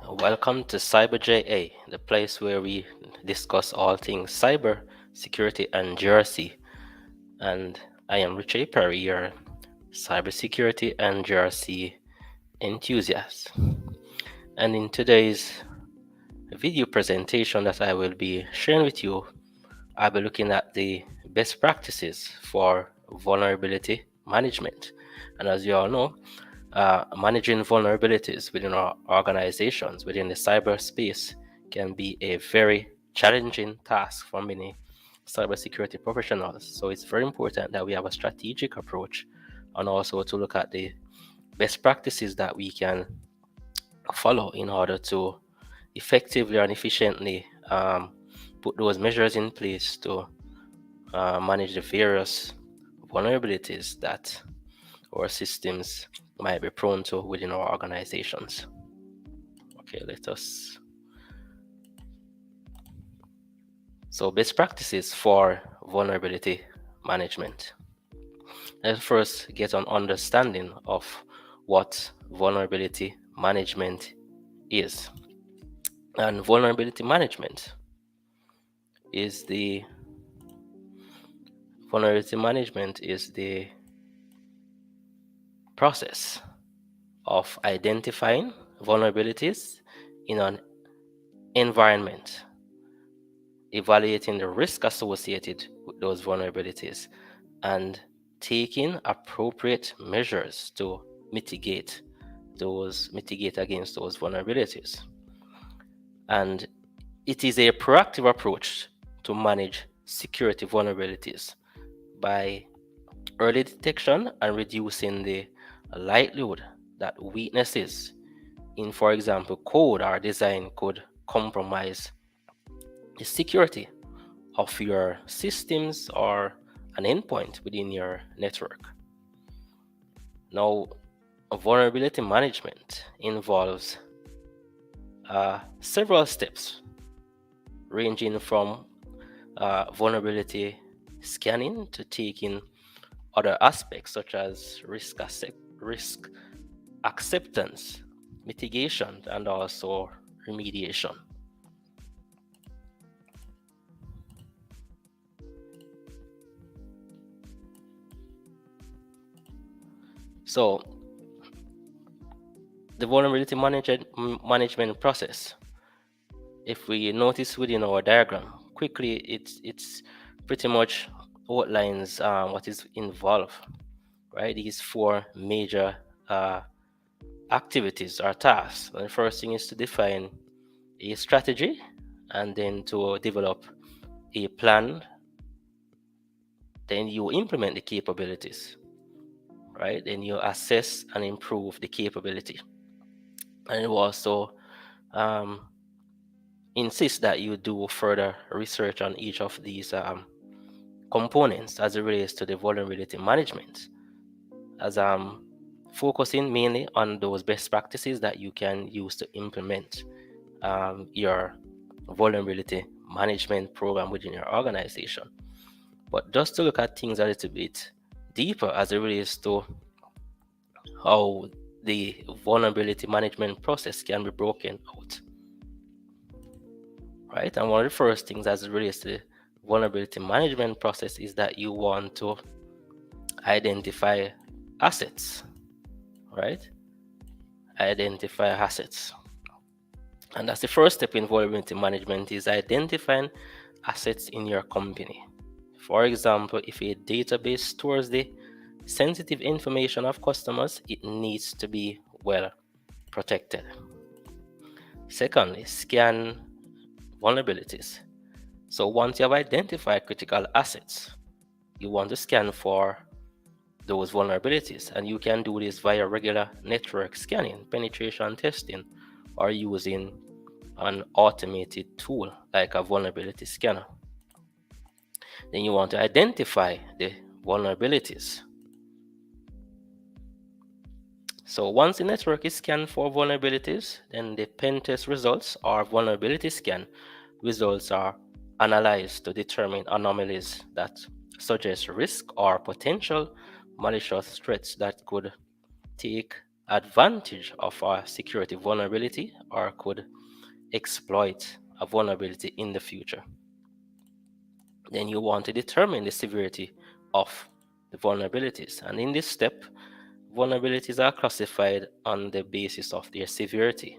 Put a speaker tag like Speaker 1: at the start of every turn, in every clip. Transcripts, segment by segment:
Speaker 1: Welcome to Cyber JA, the place where we discuss all things cyber, security, and GRC. And I am Richard Perry, your cybersecurity and GRC enthusiast. And in today's video presentation that I will be sharing with you, I'll be looking at the best practices for vulnerability management. And as you all know, managing vulnerabilities within our organizations, within the cyberspace, can be a very challenging task for many cybersecurity professionals. So it's very important that we have a strategic approach and also to look at the best practices that we can follow in order to effectively and efficiently put those measures in place to manage the various vulnerabilities that our systems might be prone to within our organizations. Okay, let us. So, best practices for vulnerability management. Let's first get an understanding of what vulnerability management is. And vulnerability management is the process of identifying vulnerabilities in an environment, evaluating the risk associated with those vulnerabilities, and taking appropriate measures to mitigate against those vulnerabilities. And it is a proactive approach to manage security vulnerabilities by early detection and reducing the likelihood that weaknesses in, for example, code or design could compromise the security of your systems or an endpoint within your network. Now, vulnerability management involves several steps ranging from vulnerability scanning to taking other aspects such as risk acceptance, mitigation, and also remediation. So, the vulnerability management process, if we notice within our diagram, quickly it's pretty much outlines what is involved, right? These four major activities or tasks. And the first thing is to define a strategy and then to develop a plan. Then you implement the capabilities, right? Then you assess and improve the capability. And you also insist that you do further research on each of these components as it relates to the vulnerability management, as focusing mainly on those best practices that you can use to implement your vulnerability management program within your organization. But just to look at things a little bit deeper as it relates to how the vulnerability management process can be broken out, right? And one of the first things as it relates to the vulnerability management process is that you want to identify assets, right? Identify assets. And that's the first step in vulnerability management, is identifying assets in your company. For example, if a database stores the sensitive information of customers, it needs to be well protected. Secondly, scan vulnerabilities. So once you have identified critical assets, you want to scan for those vulnerabilities, and you can do this via regular network scanning, penetration testing, or using an automated tool like a vulnerability scanner. Then you want to identify the vulnerabilities. So once the network is scanned for vulnerabilities, then the pen test results or vulnerability scan results are analyzed to determine anomalies that suggest risk or potential malicious threats that could take advantage of a security vulnerability or could exploit a vulnerability in the future. Then you want to determine the severity of the vulnerabilities. And in this step, vulnerabilities are classified on the basis of their severity,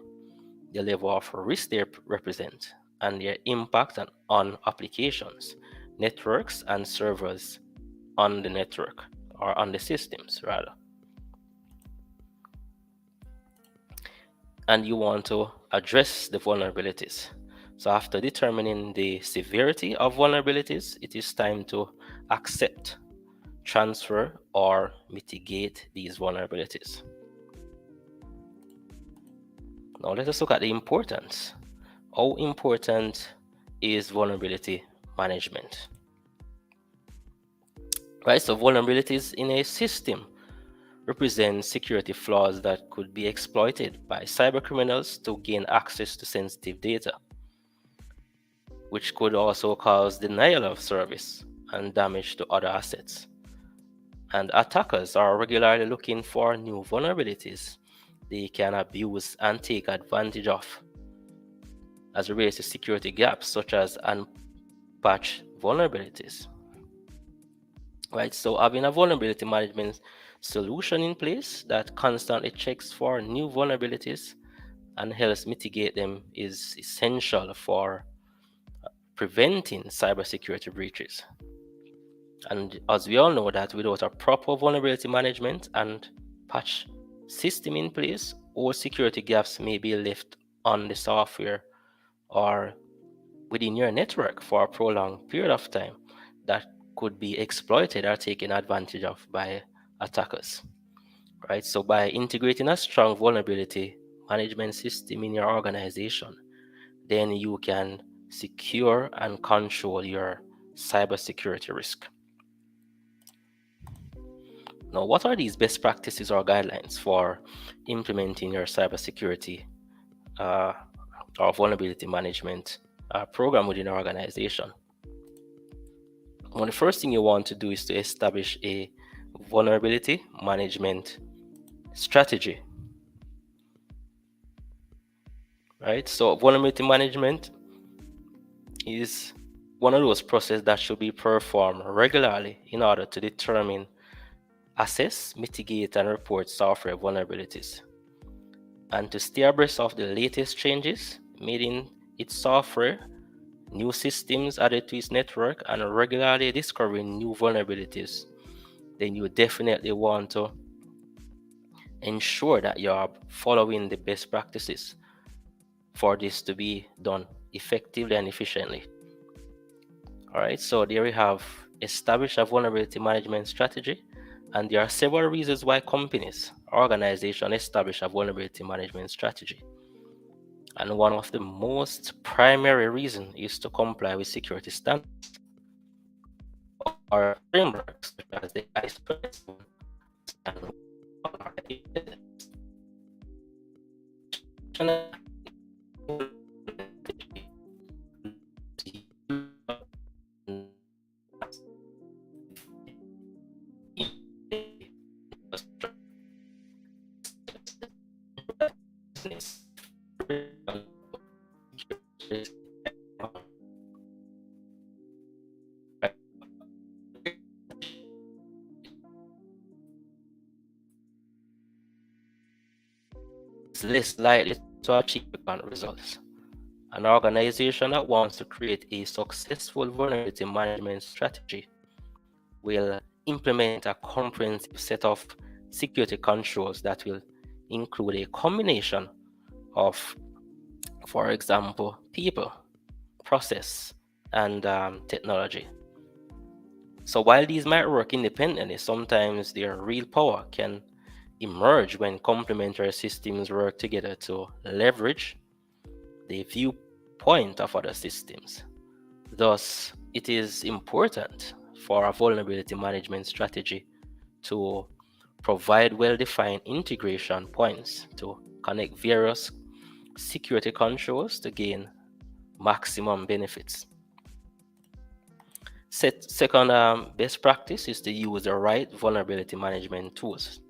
Speaker 1: the level of risk they represent, and their impact on applications, networks, and servers on the network or on the systems, rather. And you want to address the vulnerabilities. So, after determining the severity of vulnerabilities, it is time to accept, transfer, or mitigate these vulnerabilities. Now, let us look at the importance. How important is vulnerability management? Right, so vulnerabilities in a system represent security flaws that could be exploited by cybercriminals to gain access to sensitive data, which could also cause denial of service and damage to other assets. And attackers are regularly looking for new vulnerabilities they can abuse and take advantage of as it relates to security gaps such as unpatched vulnerabilities. Right, so having a vulnerability management solution in place that constantly checks for new vulnerabilities and helps mitigate them is essential for preventing cybersecurity breaches. And as we all know that without a proper vulnerability management and patch system in place, all security gaps may be left on the software or within your network for a prolonged period of time that could be exploited or taken advantage of by attackers. Right? So by integrating a strong vulnerability management system in your organization, then you can secure and control your cybersecurity risk. Now, what are these best practices or guidelines for implementing your cybersecurity uh, or vulnerability management program within your organization? Well, the first thing you want to do is to establish a vulnerability management strategy. Right? So, vulnerability management is one of those processes that should be performed regularly in order to determine, assess, mitigate, and report software vulnerabilities, and to stay abreast of the latest changes made in its software, new systems added to its network, and regularly discovering new vulnerabilities. Then you definitely want to ensure that you are following the best practices for this to be done effectively and efficiently. All right, so there we have established a vulnerability management strategy, and there are several reasons why companies, organizations establish a vulnerability management strategy. And one of the most primary reasons is to comply with security standards or frameworks such as the ISO 27001 is less likely to achieve current results. An organization that wants to create a successful vulnerability management strategy will implement a comprehensive set of security controls that will include a combination of, for example, people, process, and technology. So while these might work independently, sometimes their real power can emerge when complementary systems work together to leverage the viewpoint of other systems. Thus, it is important for a vulnerability management strategy to provide well-defined integration points to connect various security controls to gain maximum benefits. Second best practice is to use the right vulnerability management tools.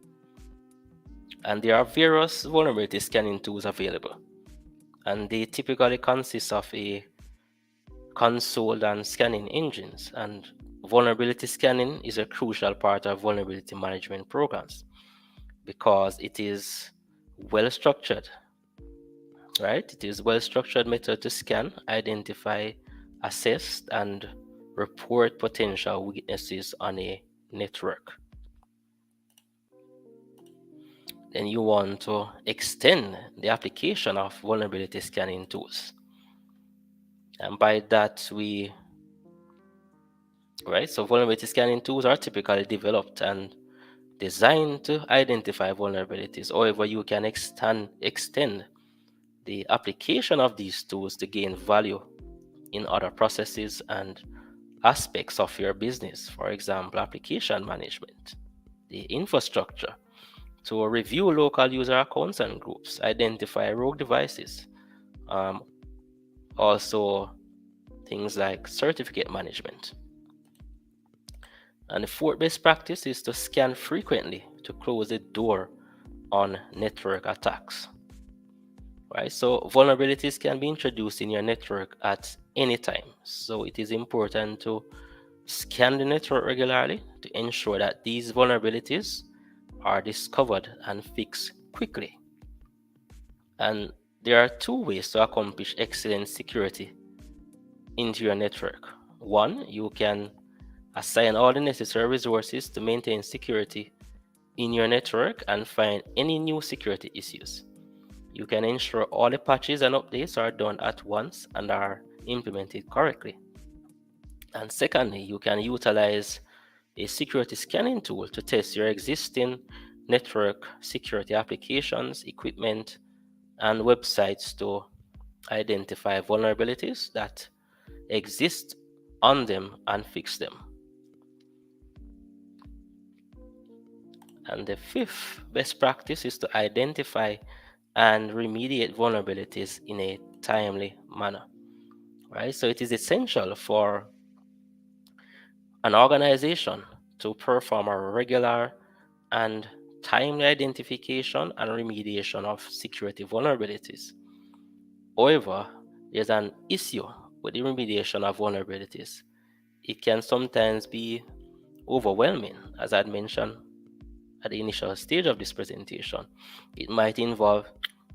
Speaker 1: And there are various vulnerability scanning tools available, and they typically consist of a console and scanning engines. And vulnerability scanning is a crucial part of vulnerability management programs because it is well structured, right? It is well structured method to scan, identify, assess, and report potential weaknesses on a network. Then you want to extend the application of vulnerability scanning tools. And by that, so vulnerability scanning tools are typically developed and designed to identify vulnerabilities. However, you can extend the application of these tools to gain value in other processes and aspects of your business. For example, application management, the infrastructure, to review local user accounts and groups, identify rogue devices, also things like certificate management. And the fourth best practice is to scan frequently to close the door on network attacks. Right, so vulnerabilities can be introduced in your network at any time. So it is important to scan the network regularly to ensure that these vulnerabilities are discovered and fixed quickly. And there are two ways to accomplish excellent security into your network. One, you can assign all the necessary resources to maintain security in your network and find any new security issues. You can ensure all the patches and updates are done at once and are implemented correctly. And secondly, you can utilize a security scanning tool to test your existing network security applications, equipment, and websites to identify vulnerabilities that exist on them and fix them. And the fifth best practice is to identify and remediate vulnerabilities in a timely manner. Right? So it is essential for an organization to perform a regular and timely identification and remediation of security vulnerabilities. However, there's an issue with the remediation of vulnerabilities. It can sometimes be overwhelming, as I'd mentioned at the initial stage of this presentation. It might involve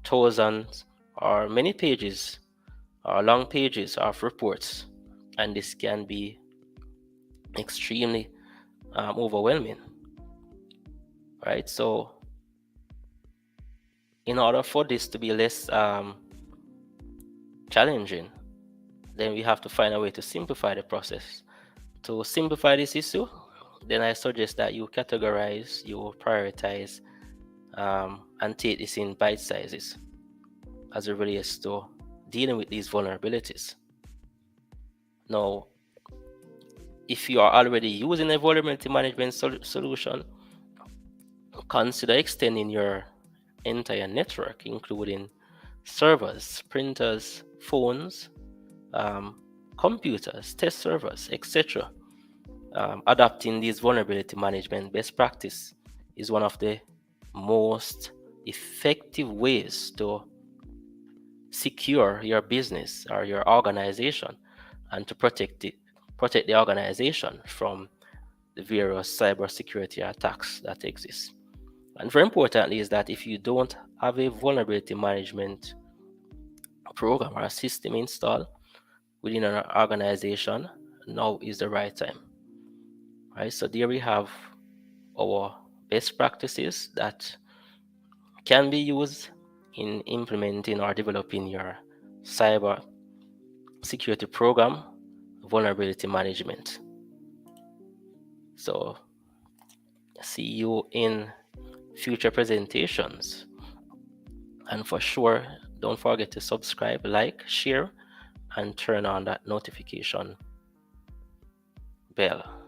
Speaker 1: thousands or many pages or long pages of reports, and this can be extremely overwhelming, right? So in order for this to be less challenging, then we have to find a way to simplify the process. To simplify this issue, then I suggest that you categorize, you prioritize, and take this in bite sizes as it relates to dealing with these vulnerabilities. Now, if you are already using a vulnerability management solution, consider extending your entire network, including servers, printers, phones, computers, test servers, etc. Adopting these vulnerability management best practice is one of the most effective ways to secure your business or your organization and to protect the organization from the various cybersecurity attacks that exist. And very importantly is that if you don't have a vulnerability management program or a system installed within an organization, now is the right time. Right, so there we have our best practices that can be used in implementing or developing your cyber security program, vulnerability management. So see you in future presentations, and for sure don't forget to subscribe, like, share, and turn on that notification bell.